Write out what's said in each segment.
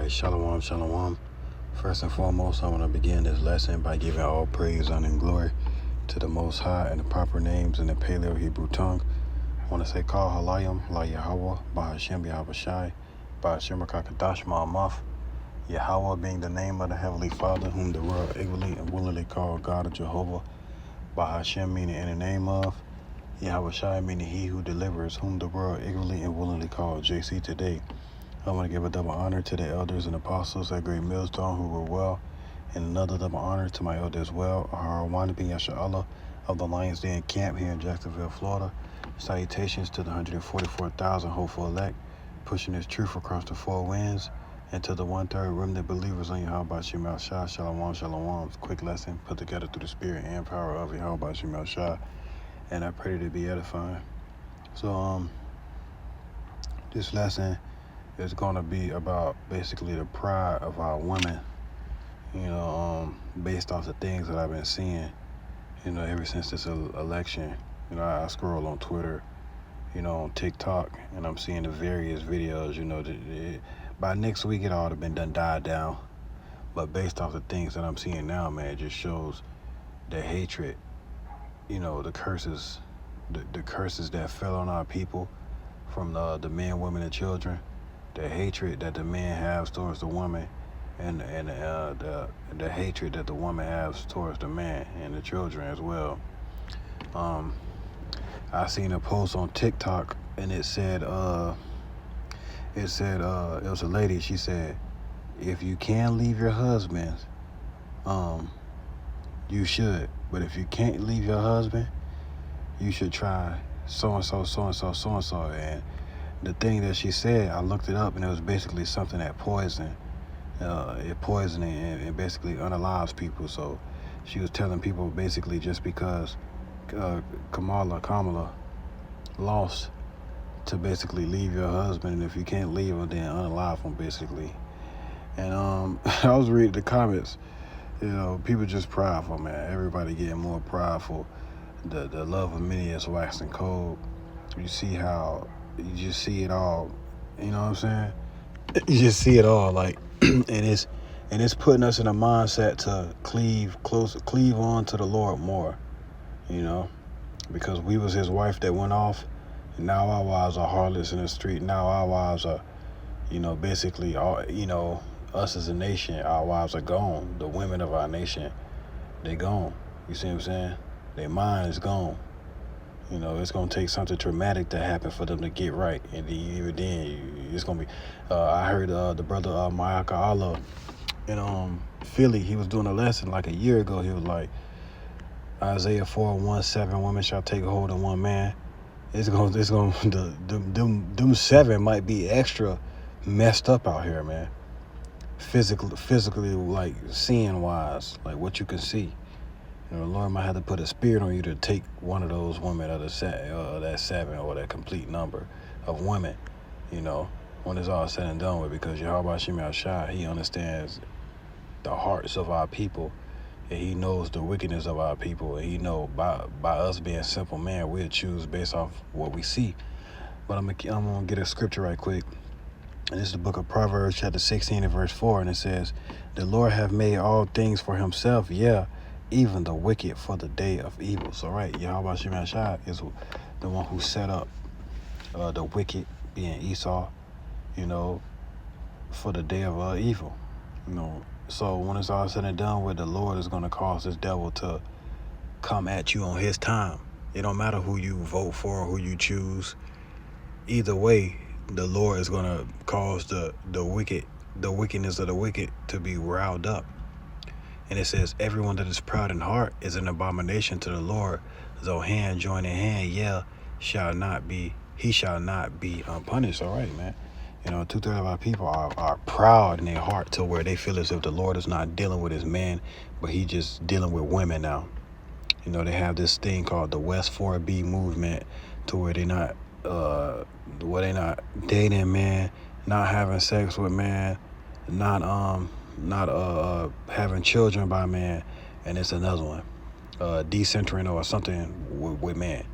right, shalom, shalom. First and foremost, I want to begin this lesson by giving all praise, honor, and glory to the Most High and the proper names in the Paleo Hebrew tongue. I want to say, Kal Halayim, La Yahweh, Bahashem Yahweh Shai, Bahashem Rakakadash Ma'amaf, Yahweh being the name of the Heavenly Father, whom the world eagerly and willingly call God of Jehovah, Bahashem meaning in the name of, Yahweh Shai meaning he who delivers, whom the world eagerly and willingly call JC today. I want to give a double honor to the elders and apostles at Great Millstone who were well, and another double honor to my elder as well, Aharawan bin Yasha'Allah of the Lions Den camp here in Jacksonville, Florida. Salutations to the 144,000 hopeful elect, pushing this truth across the four winds, and to the one-third remnant believers on Yahweh Shemel Shah, Shalom, Shalom. Quick lesson put together through the spirit and power of Yahweh Shemel Shah, and I pray to be edifying. So, this lesson is going to be about basically the pride of our women, based off the things that I've been seeing, ever since this election. I scroll on Twitter, on TikTok, and I'm seeing the various videos, by next week it ought to have been died down. But based off the things that I'm seeing now, man, it just shows the hatred, the curses, the curses that fell on our people from the men, women, and children. The hatred that the man has towards the woman, and the hatred that the woman has towards the man and the children as well. I seen a post on TikTok, and it was a lady. She said, if you can leave your husband, you should. But if you can't leave your husband, you should try so and so, so and so, so and so. And the thing that she said, I looked it up, and it was basically something that poisoning and basically unalives people. So she was telling people basically just because Kamala lost, to basically leave your husband, and if you can't leave him, then unalive him basically. And I was reading the comments, people just prideful, man. Everybody getting more prideful. The love of many is waxing cold. You see how you just see it all, you know what I'm saying? You just see it all, like, and it's putting us in a mindset to cleave on to the Lord more, because we was his wife that went off, and now our wives are harlots in the street. Now our wives are, basically, all, us as a nation, our wives are gone. The women of our nation, they gone. You see what I'm saying? Their mind is gone. It's going to take something traumatic to happen for them to get right. And even then, it's going to be... I heard the brother Mayaka Allah in Philly, he was doing a lesson like a year ago. He was like, Isaiah 4:1-7, women shall take hold of one man. Them seven might be extra messed up out here, man. Physically, like seeing wise, like what you can see. The Lord might have to put a spirit on you to take one of those women of that seven or that complete number of women, when it's all said and done with, because Yahweh Shemel Shai, he understands the hearts of our people, and he knows the wickedness of our people, and he know by us being simple men, we'll choose based off what we see. But I'm gonna get a scripture right quick, and this is the book of Proverbs chapter 16 and verse 4, and it says, the Lord have made all things for himself, yeah, even the wicked for the day of evil. So right, Yahweh Shemel Shai is the one who set up the wicked, being Esau, for the day of evil. So when it's all said and done with, the Lord is going to cause this devil to come at you on his time. It don't matter who you vote for or who you choose. Either way, the Lord is going to cause the wickedness of the wicked to be riled up. And it says, everyone that is proud in heart is an abomination to the Lord. Though hand join in hand, he shall not be unpunished. All right, man. 2/3 of our people are proud in their heart to where they feel as if the Lord is not dealing with his man, but he just dealing with women now. They have this thing called the West 4B movement, to where they not dating man, not having sex with man, not having children by man, and it's another one, decentering or something with man.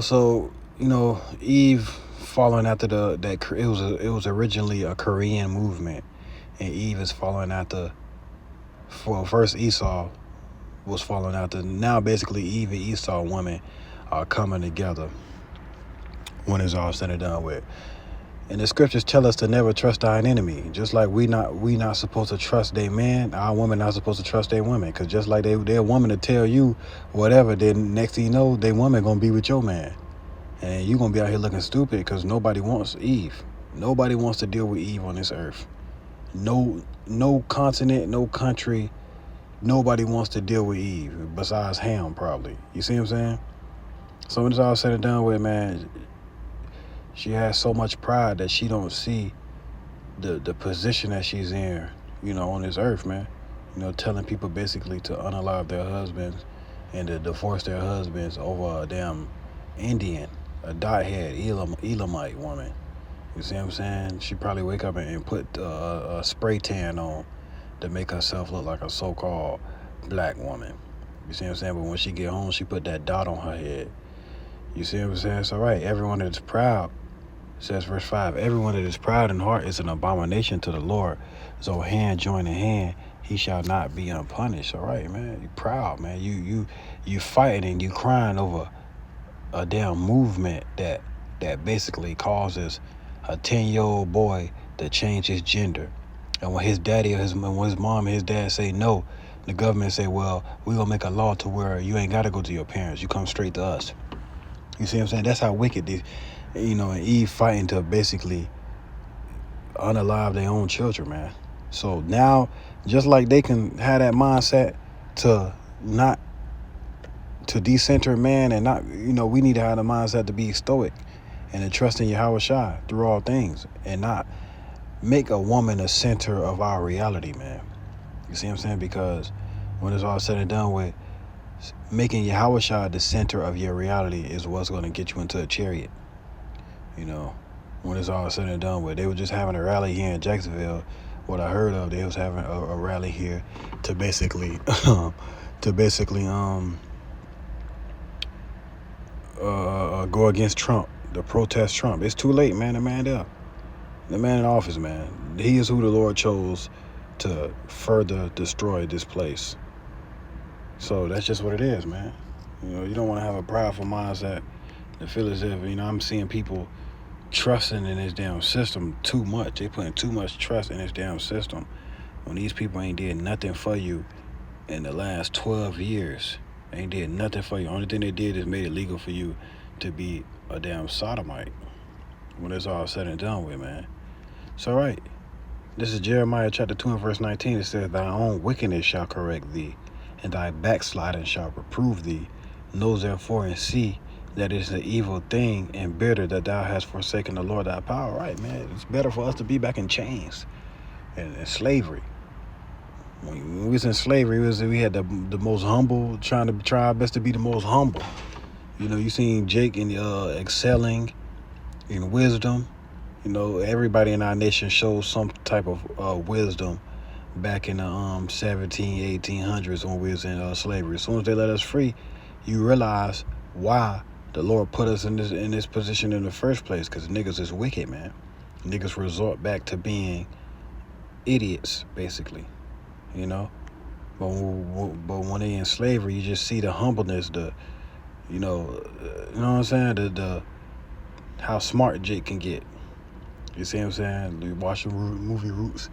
So Eve following after it was originally a Korean movement, and Eve is following after. For first Esau was following after. Now basically Eve and Esau women are coming together when it's all said and done with. And the scriptures tell us to never trust our enemy. Just like we not supposed to trust their man, our women not supposed to trust their women. Because just like their woman to tell you whatever, then next thing you know, their woman going to be with your man. And you going to be out here looking stupid because nobody wants Eve. Nobody wants to deal with Eve on this earth. No continent, no country, nobody wants to deal with Eve besides Ham, probably. You see what I'm saying? So when it's all said and done with, man, she has so much pride that she don't see the position that she's in, on this earth, man. Telling people basically to unalive their husbands and to divorce their husbands over a damn Indian, a dot-head Elamite woman. You see what I'm saying? She probably wake up and put a spray tan on to make herself look like a so-called black woman. You see what I'm saying? But when she get home, she put that dot on her head. You see what I'm saying? So right, everyone that is proud, says verse 5, everyone that is proud in heart is an abomination to the Lord. So hand join in hand, he shall not be unpunished. All right, man. You proud, man. You fighting and you crying over a damn movement that basically causes a 10-year-old boy to change his gender. And when his daddy or when his mom and his dad say no, the government say, well, we're going to make a law to where you ain't got to go to your parents. You come straight to us. You see what I'm saying? That's how wicked these, and Eve fighting to basically unalive their own children, man. So now, just like they can have that mindset to not, to decenter man and not, we need to have the mindset to be stoic and to trust in Yahweh Shai through all things and not make a woman a center of our reality, man. You see what I'm saying? Because when it's all said and done with, making Yahweh Shai the center of your reality is what's going to get you into a chariot. When it's all said and done with, they were just having a rally here in Jacksonville. What I heard of, they was having a rally here to basically, go against Trump, to protest Trump. It's too late, man. The man there, the man in office, man. He is who the Lord chose to further destroy this place. So that's just what it is, man. You don't want to have a prideful mindset to feel as if, I'm seeing people trusting in this damn system too much. They putting too much trust in this damn system when these people ain't did nothing for you in the last 12 years. They ain't did nothing for you. Only thing they did is made it legal for you to be a damn sodomite when it's all said and done with, man. So right, this is Jeremiah chapter 2 and verse 19. It says, thy own wickedness shall correct thee, and thy backsliding shall reprove thee. Know therefore and see that it is an evil thing and bitter that thou hast forsaken the Lord thy power. Right, man. It's better for us to be back in chains and slavery. When we was in slavery, we had the most humble, try our best to be the most humble. You seen Jake in excelling in wisdom. Everybody in our nation shows some type of wisdom back in the 1800s when we was in slavery. As soon as they let us free, you realize why the Lord put us in this position in the first place, because niggas is wicked, man. Niggas resort back to being idiots, basically, But when they in slavery, you just see the humbleness, you know what I'm saying? The how smart Jake can get. You see what I'm saying? You watch the movie Roots.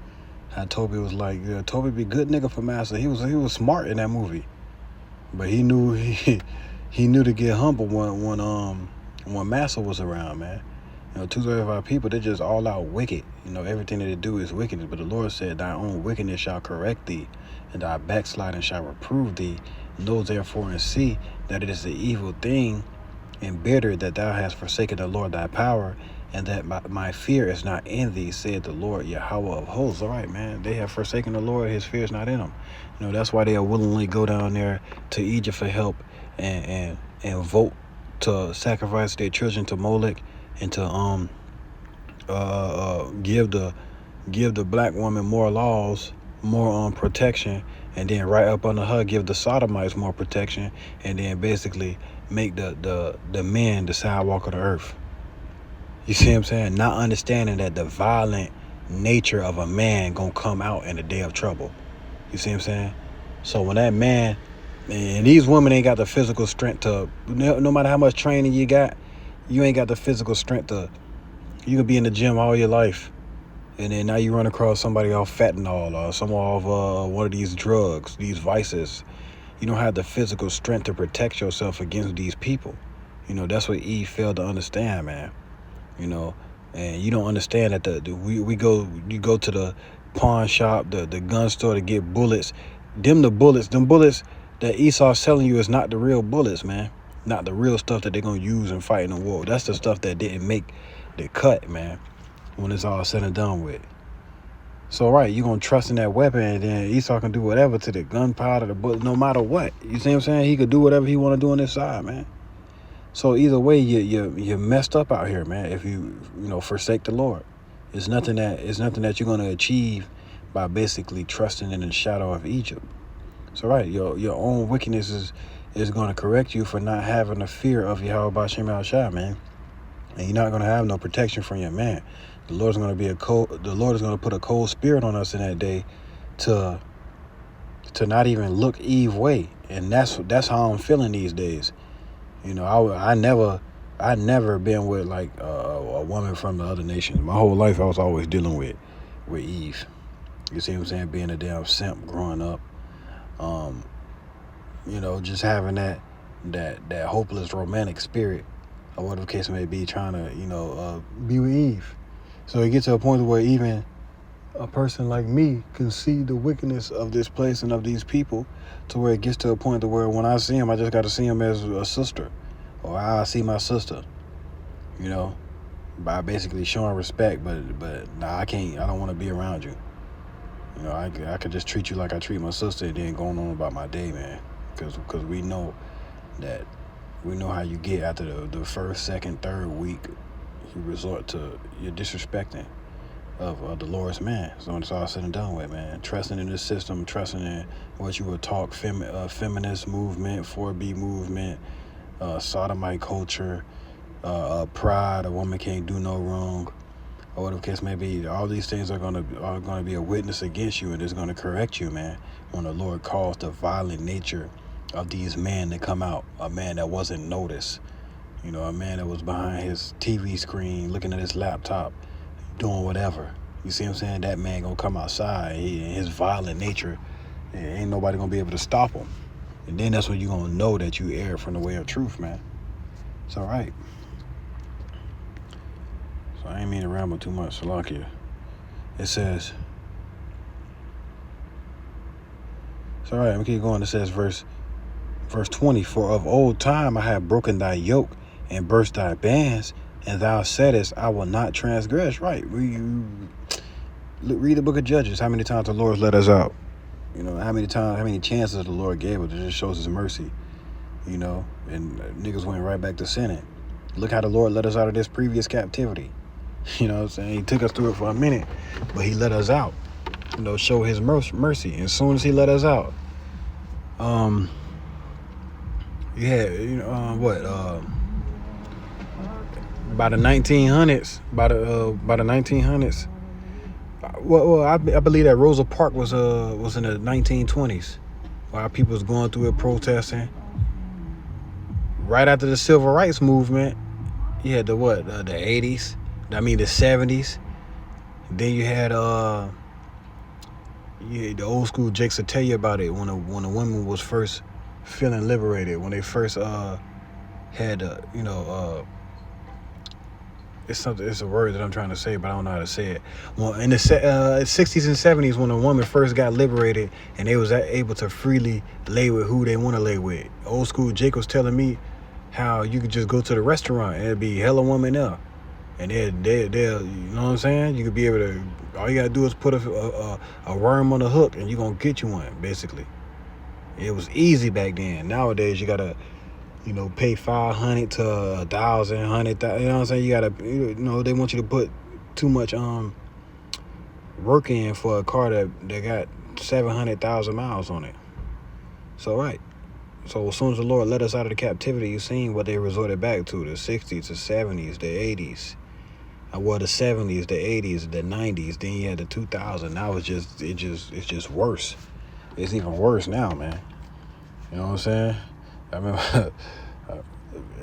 How Toby was like, yeah, Toby be good nigga for Massa. He was smart in that movie, but he knew he knew to get humble when Massa was around, man. 2/3 of our people, they're just all out wicked. Everything that they do is wickedness. But the Lord said, thy own wickedness shall correct thee, and thy backsliding shall reprove thee. Know therefore and see that it is an evil thing and bitter that thou hast forsaken the Lord thy power, and that my fear is not in thee, said the Lord Yahweh of hosts. All right, man. They have forsaken the Lord. His fear is not in them. That's why they'll willingly go down there to Egypt for help and vote to sacrifice their children to Molech and to give the black woman more laws, more protection, and then right up under her give the sodomites more protection, and then basically make the men the sidewalk of the earth. You see what I'm saying? Not understanding that the violent nature of a man gonna come out in the day of trouble. You see what I'm saying? So when that man, and these women ain't got the physical strength to, no matter how much training you got, you ain't got the physical strength to, you could be in the gym all your life, and then now you run across somebody off fentanyl or someone off one of these drugs, these vices. You don't have the physical strength to protect yourself against these people. You know, that's what Eve failed to understand, man. You know, and you don't understand that you go to the pawn shop, the gun store to get bullets. Them bullets that Esau's selling you is not the real bullets, man. Not the real stuff that they're gonna use in fighting the war. That's the stuff that didn't make the cut, man, when it's all said and done with. So right, you're gonna trust in that weapon, and then Esau can do whatever to the gunpowder, the bullet, no matter what. You see what I'm saying? He could do whatever he wanna do on this side, man. So either way, you're messed up out here, man. If you forsake the Lord, it's nothing that you're gonna achieve by basically trusting in the shadow of Egypt. So right, your own wickedness is gonna correct you for not having the fear of Yahweh B'Shem Al-Shai, man. And you're not gonna have no protection from your man. The Lord is gonna put a cold spirit on us in that day to not even look Eve way, and that's how I'm feeling these days. You know, I never been with like a woman from the other nations. My whole life I was always dealing with Eve. You see what I'm saying? Being a damn simp growing up. Just having that hopeless romantic spirit, or whatever the case may be, trying to, be with Eve. So it gets to a point where even a person like me can see the wickedness of this place and of these people, to where it gets to a point to where when I see him, I just got to see him as a sister, or I see my sister, by basically showing respect. But nah, I can't. I don't want to be around you. I could just treat you like I treat my sister, and then going on about my day, man. Because we know how you get after the first, second, third week. You resort to your disrespecting of the Lord's man. So when it's all said and done with, man, trusting in this system, trusting in what you would talk, feminist movement, 4B movement, sodomite culture, pride, a woman can't do no wrong, or whatever the case may be. All these things are gonna be a witness against you, and it's gonna correct you, man, when the Lord calls the violent nature of these men to come out. A man that wasn't noticed, a man that was behind his TV screen looking at his laptop doing whatever. You see what I'm saying? That man gonna come outside, his violent nature, and ain't nobody gonna be able to stop him. And then that's when you gonna know that you erred from the way of truth, man. It's all right. So I ain't mean to ramble too much, Salakia. It says, it's all right, I'm keep going. It says verse 20, for of old time I have broken thy yoke and burst thy bands, and thou saidest, I will not transgress. Right. Read the book of Judges. How many times the Lord let us out? How many chances the Lord gave us. It just shows his mercy. And niggas went right back to sinning. Look how the Lord let us out of this previous captivity. You know what I'm saying? He took us through it for a minute, but he let us out. Show his mercy. And as soon as he let us out, by the 1900s, I believe that Rosa Parks was in the 1920s, while people was going through it protesting. Right after the civil rights movement, you had the 80s, the 70s. Then you had the old school Jakes will tell you about it when a woman was first feeling liberated, when they first had it's a word that I'm trying to say, but I don't know how to say it. Well, in the 60s and 70s, when a woman first got liberated and they was able to freely lay with who they want to lay with. Old school Jake was telling me how you could just go to the restaurant and it'd be hella woman there, and they'll you know what I'm saying? You could be able to, all you gotta do is put a worm on a hook and you're gonna get you one, basically. It was easy back then. Nowadays you gotta pay $500 to $1,000, $100,000. You know what I'm saying? You gotta, they want you to put too much work in for a car that got 700,000 miles on it. So right. So as soon as the Lord let us out of the captivity, you seen what they resorted back to, the 60s, the 70s, the 80s. Well, the 70s, the 80s, the 90s, then you had the 2000s. Now it's just worse. It's even worse now, man. You know what I'm saying? I mean,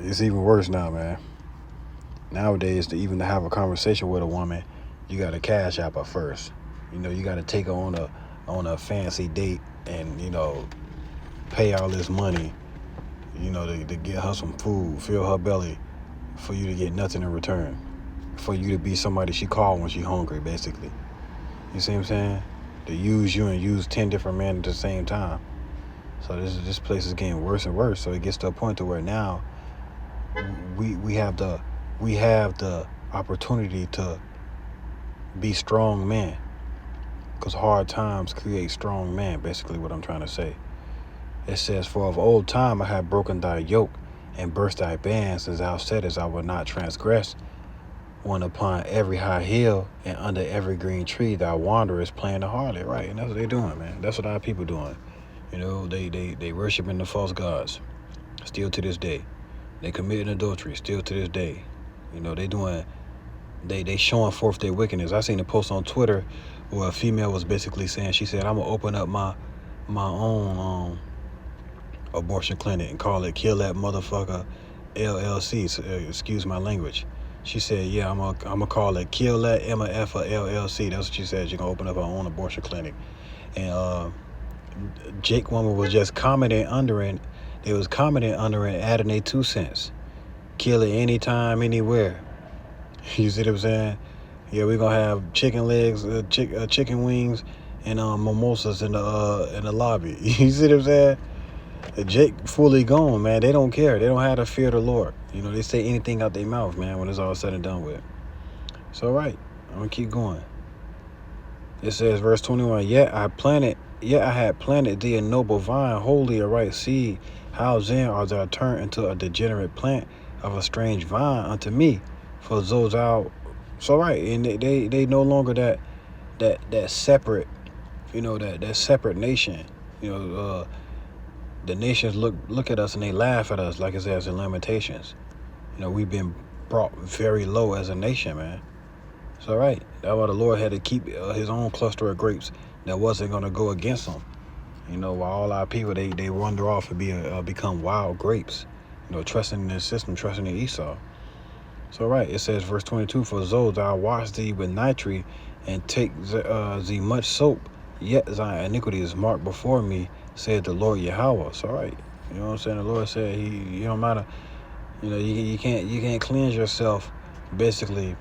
it's even worse now, man. Nowadays, to have a conversation with a woman, you got to cash app her first. You got to take her on a fancy date and pay all this money, to get her some food, fill her belly, for you to get nothing in return, for you to be somebody she call when she hungry, basically. You see what I'm saying? To use you and use 10 different men at the same time. So this place is getting worse and worse. So it gets to a point to where now we have the opportunity to be strong men, because hard times create strong men. Basically, what I'm trying to say. It says, "For of old time I have broken thy yoke and burst thy bands, as thou saidest, I will not transgress. When upon every high hill and under every green tree thou wanderest playing the harlot." Right, and that's what they're doing, man. That's what our people doing. They worshiping the false gods still to this day. They committing adultery still to this day. They showing forth their wickedness. I seen a post on Twitter where a female was basically saying, she said, "I'm gonna open up my own abortion clinic and call it Kill That Motherfucker LLC." So, excuse my language. She said, "Yeah, I'm gonna call it Kill That MF LLC." That's what she said. She's gonna open up her own abortion clinic. And Jake woman was just commenting under it. They was commenting under it, adding their 2 cents. Kill it anytime, anywhere. You see what I'm saying? Yeah, we're gonna have chicken legs, chicken wings, and mimosas in the lobby. You see what I'm saying? Jake fully gone, man. They don't care. They don't have the fear of the Lord. They say anything out their mouth, man, when it's all said and done with. So, right, I'm gonna keep going. It says, verse 21, Yet I had planted thee a noble vine, wholly a right seed. How then art thou turned into a degenerate plant of a strange vine unto me? For those out. So, right, and they no longer that separate, that separate nation. The nations look at us and they laugh at us, like it says in Lamentations. We've been brought very low as a nation, man. So, right, that's why the Lord had to keep his own cluster of grapes that wasn't going to go against him. While all our people, they wander off and become wild grapes, trusting in the system, trusting in Esau. So, right, it says, verse 22, For though thou wash thee with nitre and take thee much soap, yet thy iniquity is marked before me, said the Lord Yahweh. So, right, you know what I'm saying? The Lord said, you don't matter, you can't cleanse yourself, basically,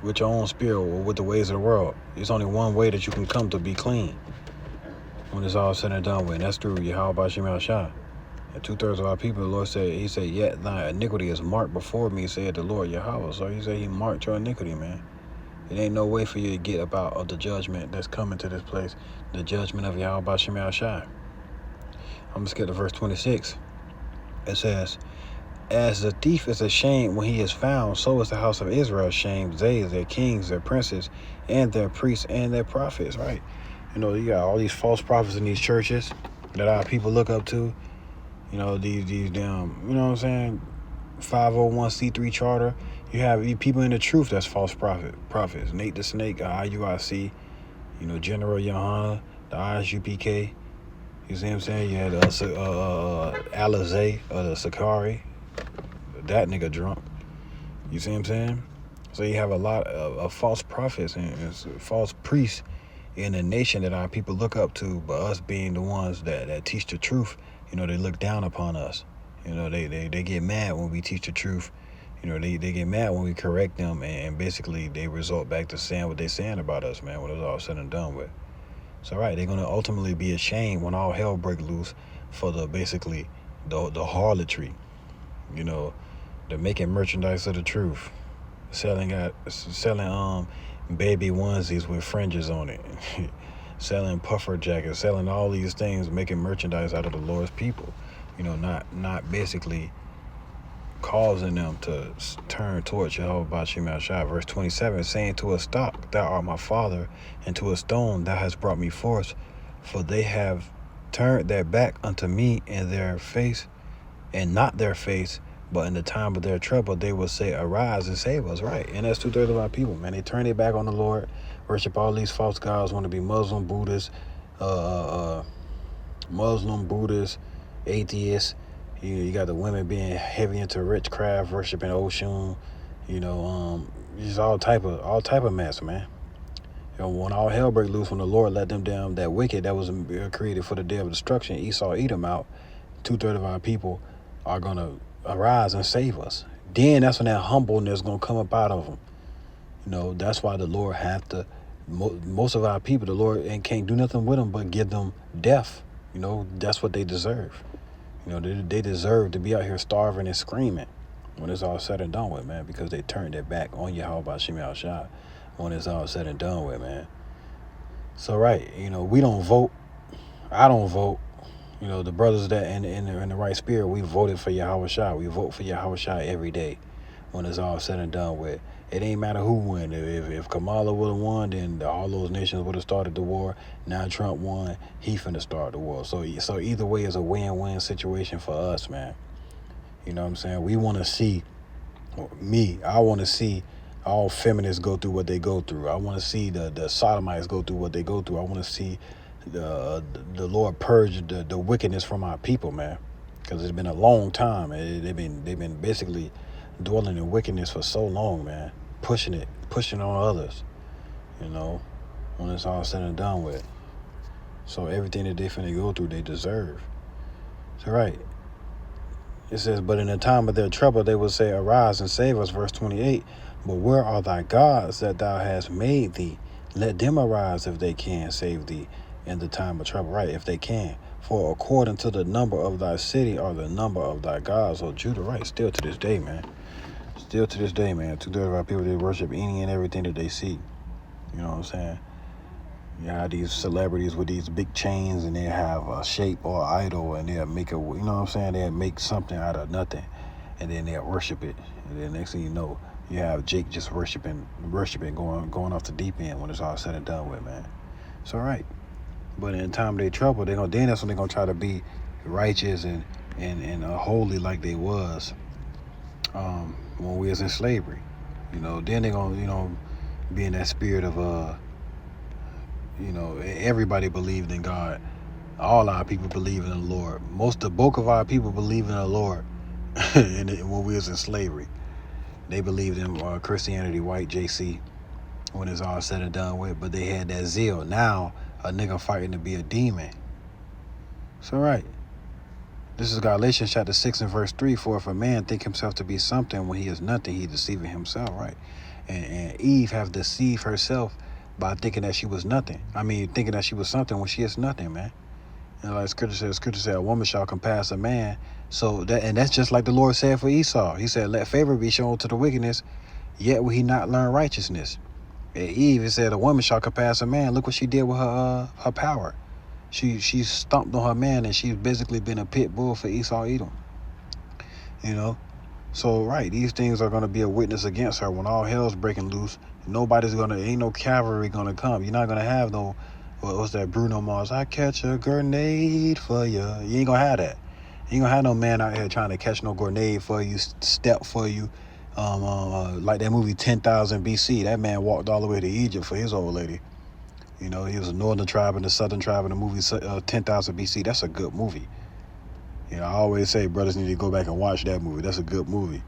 with your own spirit or with the ways of the world. There's only one way that you can come to be clean when it's all said and done with, and that's through Yahweh Bashim Al-Shah. And 2/3 of our people, the Lord said, he said, yet thy iniquity is marked before me, said the Lord Yahweh. So he said he marked your iniquity, man. It ain't no way for you to get about the judgment that's coming to this place, the judgment of Yahweh Bashim Al-Shah. I'm going to skip to verse 26. It says, As the thief is ashamed when he is found, so is the house of Israel ashamed. They, their kings, their princes, and their priests, and their prophets, right? You got all these false prophets in these churches that our people look up to. These damn, you know what I'm saying, 501c3 charter. You have people in the truth that's false prophets. Nate the Snake, IUIC, General Yohana, the ISUPK. You see what I'm saying? You had Alizé, the Sakari. That nigga drunk. You see what I'm saying? So you have a lot of false prophets and false priests in the nation that our people look up to, but us being the ones that teach the truth, they look down upon us. They get mad when we teach the truth. They get mad when we correct them, and basically they resort back to saying what they're saying about us, man, when it's all said and done with. So, right, they're going to ultimately be ashamed when all hell break loose for the harlotry. They're making merchandise of the truth, selling baby onesies with fringes on it, selling puffer jackets, selling all these things, making merchandise out of the Lord's people. Not basically causing them to turn towards Jehovah Bashim Al-Shah. Verse 27, saying to a stock, thou art my father, and to a stone thou hast brought me forth, for they have turned their back unto me, and their face, and not their face, But in the time of their trouble, they will say, arise and save us, right? And that's 2/3 of our people, man. They turn their back on the Lord, worship all these false gods, want to be Muslim, Buddhist, atheists. You got the women being heavy into witchcraft, worshiping Oshun, just all type of mess, man. When all hell break loose, when the Lord let them down, that wicked that was created for the day of destruction, Esau, Edom out, 2/3 of our people are gonna arise and save us. Then that's when that humbleness gonna come up out of them. That's why the Lord have to. Most of our people, the Lord can't do nothing with them but give them death. That's what they deserve. They deserve to be out here starving and screaming when it's all said and done with, man, because they turned their back on Yahweh Bashim Al-Shah when it's all said and done with, man. So, right, we don't vote. I don't vote. The brothers that in the right spirit, we voted for Yahweh Shah. We vote for Yahweh Shah every day when it's all said and done with. It ain't matter who won. If Kamala would have won, then all those nations would have started the war. Now Trump won, he finna start the war. So either way, it's a win-win situation for us, man. You know what I'm saying? We want to see, I want to see all feminists go through what they go through. I want to see the sodomites go through what they go through. I want to see the Lord purge the wickedness from our people, man. Because it's been a long time. They've been basically dwelling in wickedness for so long, man. Pushing on others, when it's all said and done with. So everything that they finna go through, they deserve. So right. It says, but in the time of their trouble, they will say, arise and save us, verse 28. But where are thy gods that thou hast made thee? Let them arise if they can save thee in the time of trouble. Right, if they can. For according to the number of thy city are the number of thy gods. So Judah, right, still to this day, man. Still to this day, man, 2/3 of our people, they worship any and everything that they see. You know what I'm saying? You have these celebrities with these big chains, and they have a shape or idol, and they'll make they'll make something out of nothing, and then they'll worship it. And then next thing you know, you have Jake just worshiping, going off the deep end when it's all said and done with, man. It's all right. But in time of their trouble, then that's when they're gonna try to be righteous and holy like they was. When we was in slavery, then they're gonna, be in that spirit of everybody believed in God. All our people believe in the Lord. The bulk of our people believe in the Lord. When we was in slavery, they believed in Christianity, white JC, when it's all said and done with. But they had that zeal. Now a nigga fighting to be a demon. It's all right. This is Galatians chapter 6 and verse 3. For if a man think himself to be something when he is nothing, he deceiving himself, right? And Eve have deceived herself by thinking that she was nothing. Thinking that she was something when she is nothing, man. And like Scripture says, a woman shall compass a man. So that's just like the Lord said for Esau. He said, let favor be shown to the wickedness, yet will he not learn righteousness. And Eve, it said, a woman shall compass a man. Look what she did with her power. She stomped on her man, and she's basically been a pit bull for Esau, Edom. So right, these things are going to be a witness against her when all hell's breaking loose. Ain't no cavalry going to come. You're not going to have no, what's that, Bruno Mars, I catch a grenade for you. You ain't going to have that. You ain't going to have no man out here trying to catch no grenade for you, step for you. Like that movie 10,000 BC, that man walked all the way to Egypt for his old lady. He was a northern tribe and a southern tribe in the movie 10,000 BC. That's a good movie. I always say brothers need to go back and watch that movie. That's a good movie.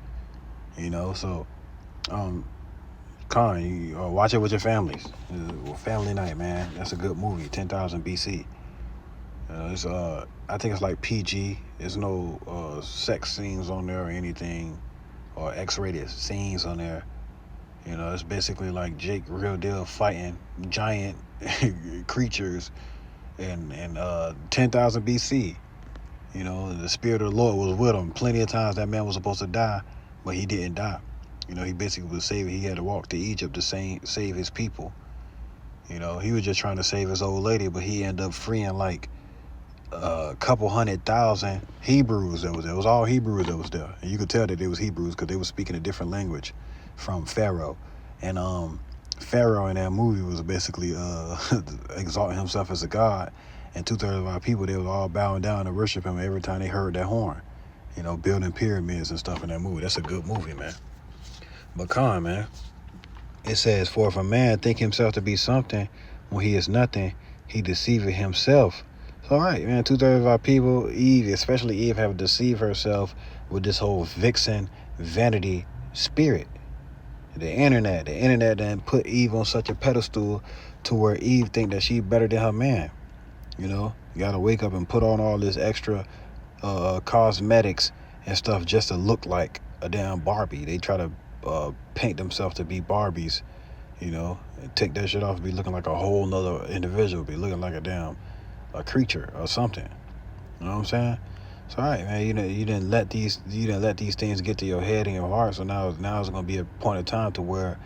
So watch it with your families. Family night, man. That's a good movie. 10,000 BC. I think it's like PG. There's no sex scenes on there or anything, or X-rated scenes on there. It's basically like Jake Real Deal fighting giant creatures in 10,000 BC. The Spirit of the Lord was with him. Plenty of times that man was supposed to die, but he didn't die. He basically was saving. He had to walk to Egypt to save his people. He was just trying to save his old lady, but he ended up freeing like a couple 100,000 Hebrews that was there. It was all Hebrews that was there. And you could tell that they was Hebrews because they were speaking a different language from Pharaoh. And Pharaoh in that movie was basically exalting himself as a god. And 2/3 of our people, they were all bowing down and worship him every time they heard that horn. building pyramids and stuff in that movie. That's a good movie, man. But Khan, man, it says, for if a man think himself to be something when he is nothing, he deceiveth himself. So, all right, man, 2/3 of our people, Eve, especially Eve, have deceived herself with this whole vixen vanity spirit. The internet then put Eve on such a pedestal to where Eve think that she better than her man. You gotta wake up and put on all this extra cosmetics and stuff just to look like a damn Barbie. They try to paint themselves to be Barbies, and take that shit off and be looking like a whole nother individual, be looking like a creature or something. You know what I'm saying? So, all right, man, you didn't let these things get to your head and your heart. So now it's gonna be a point of time to where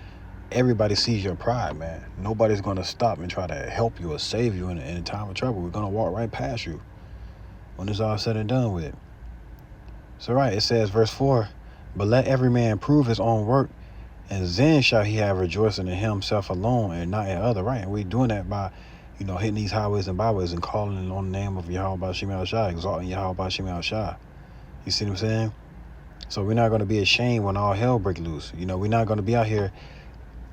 everybody sees your pride, man. Nobody's gonna stop and try to help you or save you in a time of trouble. We're gonna walk right past you when it's all said and done with. So, right, it says, verse 4, but let every man prove his own work, and then shall he have rejoicing in himself alone and not in other. Right, and we're doing that by hitting these highways and byways and calling on the name of Yahweh Bashim Al Shah, exalting Yahweh Bashim Al Shah. You see what I'm saying? So we're not going to be ashamed when all hell break loose. We're not going to be out here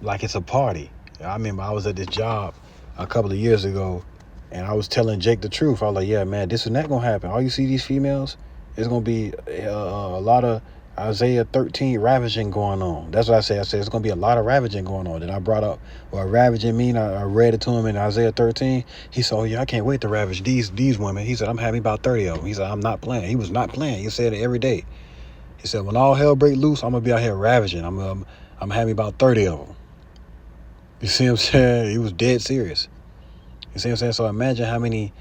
like it's a party. I remember I was at this job a couple of years ago, and I was telling Jake the truth. I was like, yeah, man, this is not going to happen. All you see these females, it's going to be a lot of Isaiah 13 ravaging going on. That's what I said. I said it's going to be a lot of ravaging going on. Then I brought up what ravaging mean. I read it to him in Isaiah 13. He said, oh, yeah, I can't wait to ravage these women. He said, I'm having about 30 of them. He said, I'm not playing. He was not playing. He said it every day. He said, when all hell break loose, I'm going to be out here ravaging. I'm having about 30 of them. You see what I'm saying? He was dead serious. You see what I'm saying? So imagine how many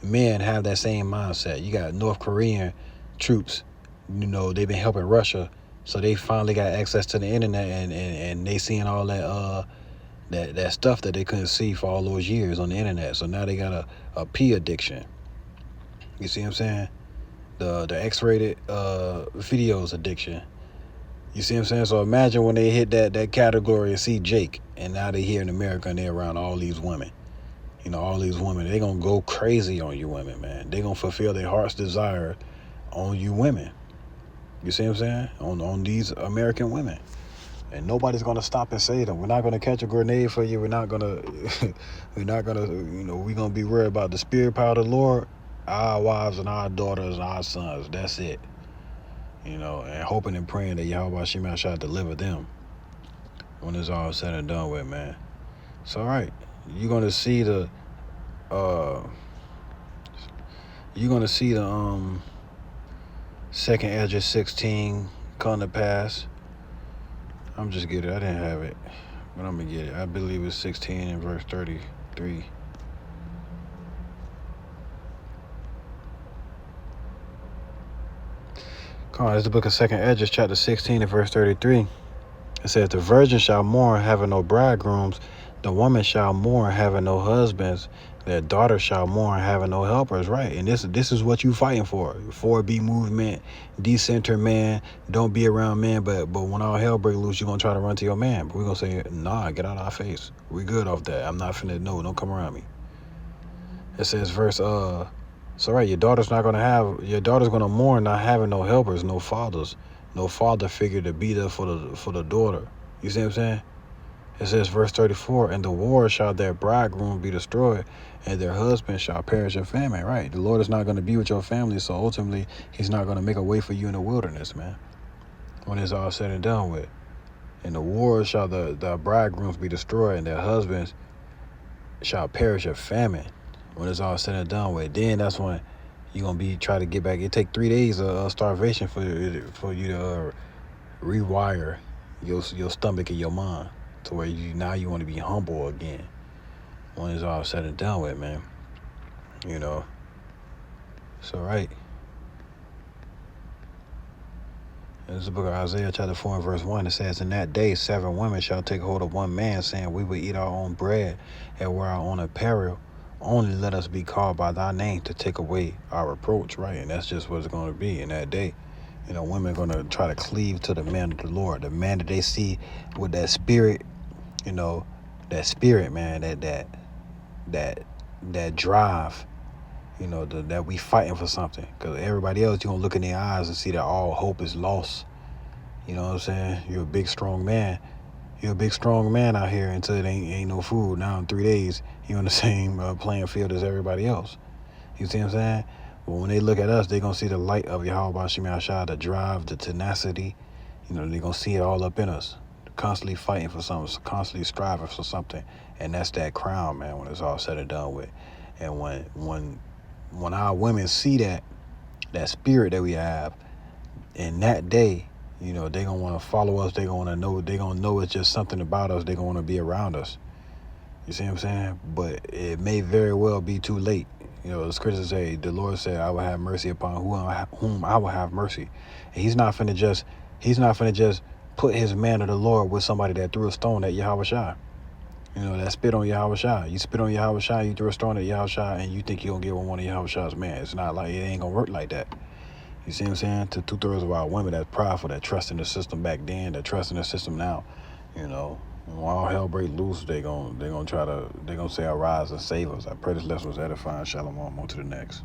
men have that same mindset. You got North Korean troops, they've been helping Russia, so they finally got access to the internet and they seeing all that stuff that they couldn't see for all those years on the internet. So now they got a P addiction. You see what I'm saying? The X-rated videos addiction. You see what I'm saying? So imagine when they hit that category and see Jake, and now they here in America and they're around all these women. All these women, they're going to go crazy on you women, man. They're going to fulfill their heart's desire on you women. You see what I'm saying? On these American women. And nobody's going to stop and save them. We're not going to catch a grenade for you. We're not going to, we're going to be worried about the spirit power of the Lord, our wives and our daughters and our sons. That's it. And hoping and praying that Yahweh Shema shall deliver them when it's all said and done with, man. So, all right, you're gonna see the second Esdras 16 come to pass. I'm just getting it. I didn't have it, but I'm gonna get it. I believe it's 16 and verse 33. Come on, it's the book of second Esdras, chapter 16 and verse 33. It says, the virgin shall mourn, having no bridegrooms. The woman shall mourn, having no husbands. Their daughter shall mourn, having no helpers. Right, and this is what you fighting for. 4B movement, decenter man, don't be around men. But when all hell break loose, you're going to try to run to your man. But we're going to say, nah, get out of our face. We good off that. I'm not finna, no, don't come around me. It says, verse, so right, your daughter's going to mourn not having no helpers, no fathers. No father figure to be there for the daughter. You see what I'm saying? It says, verse 34, and the war shall their bridegroom be destroyed, and their husband shall perish in famine. Right. The Lord is not going to be with your family, so ultimately he's not going to make a way for you in the wilderness, man, when it's all said and done with. And the war shall the bridegrooms be destroyed, and their husbands shall perish of famine when it's all said and done with. Then that's when you're going to be try to get back. It take 3 days of starvation for you to rewire your stomach and your mind to where you want to be humble again when it's all said and done with, man. So, right. This is the book of Isaiah chapter 4 and verse 1. It says, in that day 7 women shall take hold of one man, saying, we will eat our own bread and wear our own apparel. Only let us be called by thy name to take away our reproach, right? And that's just what it's going to be in that day. Women are going to try to cleave to the man of the Lord, the man that they see with that spirit, that spirit, man, that drive, that we fighting for something. Because everybody else, you gonna look in their eyes and see that all hope is lost. You know what I'm saying? You're a big, strong man. You're a big, strong man out here until it ain't no food. Now in 3 days, you're on the same playing field as everybody else. You see what I'm saying? But when they look at us, they're going to see the light of Yahweh Shemi Shah, the drive, the tenacity. They're going to see it all up in us. Constantly fighting for something, constantly striving for something. And that's that crown, man, when it's all said and done with. And when our women see that spirit that we have, in that day, they're going to want to follow us. They're going to know it's just something about us. They're going to want to be around us. You see what I'm saying? But it may very well be too late. The scriptures say, the Lord said, I will have mercy upon whom I will have mercy. And he's not finna just put his man of the Lord with somebody that threw a stone at Yahweh Shai. That spit on Yahweh Shai. You spit on Yahweh Shai, you throw a stone at Yahweh Shai, and you think you're going to get with one of Yahweh Shai's man. It's not like, it ain't going to work like that. You see what I'm saying? To 2/3 of our women that's prideful, that trust in the system back then, that trust in the system now, when all hell break loose, they're gonna say, arise and save us. I pray this lesson was edifying. Shalom. On to the next.